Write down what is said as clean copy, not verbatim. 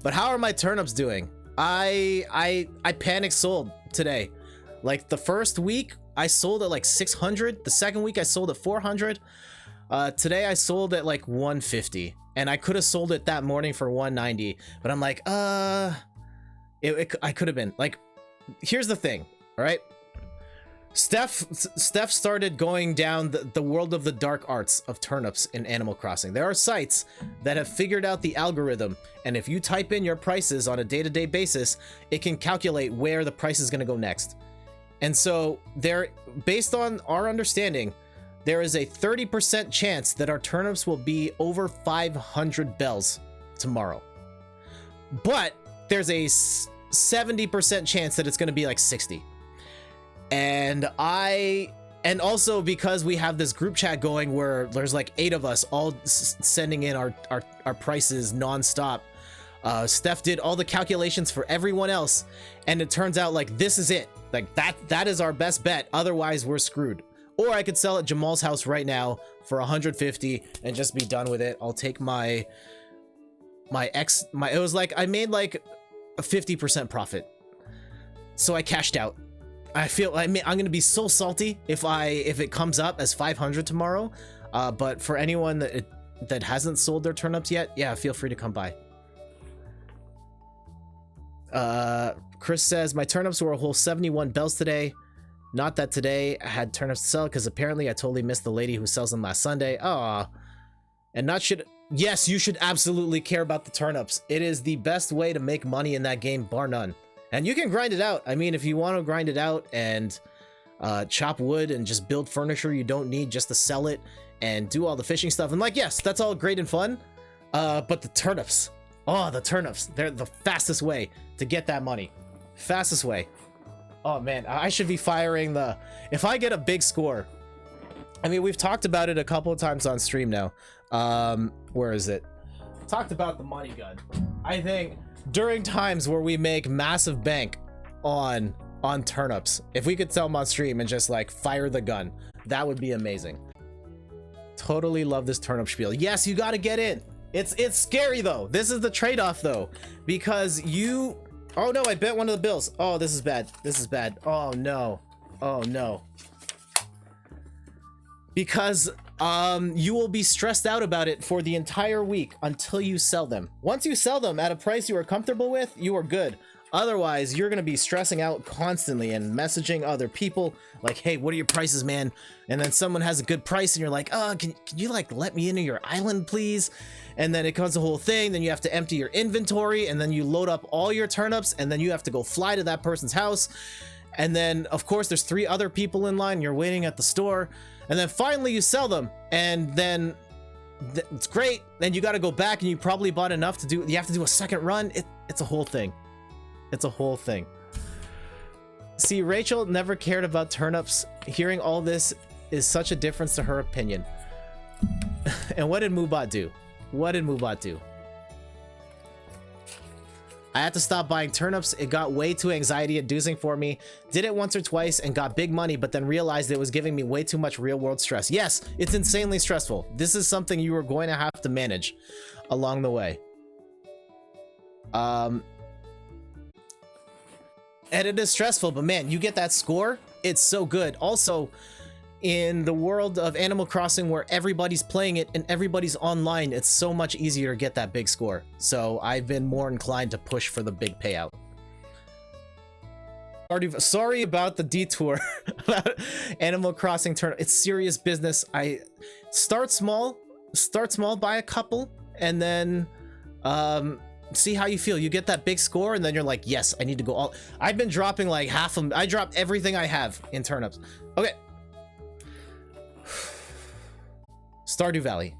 But how are my turnips doing? I panic sold today. Like the first week I sold at like 600. The second week I sold at 400. Today I sold at like 150, and I could have sold it that morning for 190, but I'm like, I could have been like, here's the thing. All right. Steph started going down the world of the dark arts of turnips in Animal Crossing. There are sites that have figured out the algorithm, and if you type in your prices on a day-to-day basis, it can calculate where the price is going to go next. And so there, based on our understanding, there is a 30% chance that our turnips will be over 500 bells tomorrow. But there's a 70% chance that it's going to be like 60. And also because we have this group chat going where there's like 8 of us all sending in our prices nonstop. Steph did all the calculations for everyone else, and it turns out like this is it. Like that is our best bet. Otherwise we're screwed. Or I could sell at Jamal's house right now for 150 and just be done with it. I'll take it was like I made like a 50% profit. So I cashed out. I'm gonna be so salty if it comes up as 500 tomorrow. But for anyone that hasn't sold their turnips yet, yeah, feel free to come by. Chris says my turnips were a whole 71 bells today. Not that today I had turnips to sell, because apparently I totally missed the lady who sells them last Sunday. Aw. And yes, you should absolutely care about the turnips. It is the best way to make money in that game, bar none. And you can grind it out. I mean, if you want to grind it out and chop wood and just build furniture you don't need just to sell it and do all the fishing stuff. And like, yes, that's all great and fun. But the turnips, they're the fastest way to get that money. Fastest way. Oh man, I should be firing if I get a big score. I mean, we've talked about it a couple of times on stream now. Where is it? Talked about the money gun. I think during times where we make massive bank on turnips, if we could sell them on stream and just like fire the gun, that would be amazing. Totally love this turnip spiel. Yes, you got to get in. It's scary though. This is the trade-off though, because oh no, I bet one of the bills. Oh, this is bad. This is bad. Oh no. Oh no. Because you will be stressed out about it for the entire week until you sell them. Once you sell them at a price you are comfortable with, you are good. Otherwise, you're going to be stressing out constantly and messaging other people like, hey, what are your prices, man? And then someone has a good price and you're like, oh, can you like let me into your island, please? And then it comes the whole thing. Then you have to empty your inventory, and then you load up all your turnips, and then you have to go fly to that person's house. And then of course there's 3 other people in line. You're waiting at the store. And then finally you sell them, and then it's great. Then you got to go back, and you probably bought enough you have to do a second run. It's a whole thing. It's a whole thing. See, Rachel never cared about turnips. Hearing all this is such a difference to her opinion. And what did Moobot do? What did Moobot do? I had to stop buying turnips. It got way too anxiety inducing for me. Did it once or twice and got big money, but then realized it was giving me way too much real world stress. Yes, it's insanely stressful. This is something you are going to have to manage along the way. And it is stressful, but man, you get that score. It's so good. Also, in the world of Animal Crossing where everybody's playing it and everybody's online, it's so much easier to get that big score. So I've been more inclined to push for the big payout. Sorry about the detour about Animal Crossing Turnip. It's serious business. I start small, buy a couple, and then see how you feel. You get that big score, and then you're like, yes, I need to go all. I've been dropping like half of them. I dropped everything I have in turnips. Okay. Stardew Valley.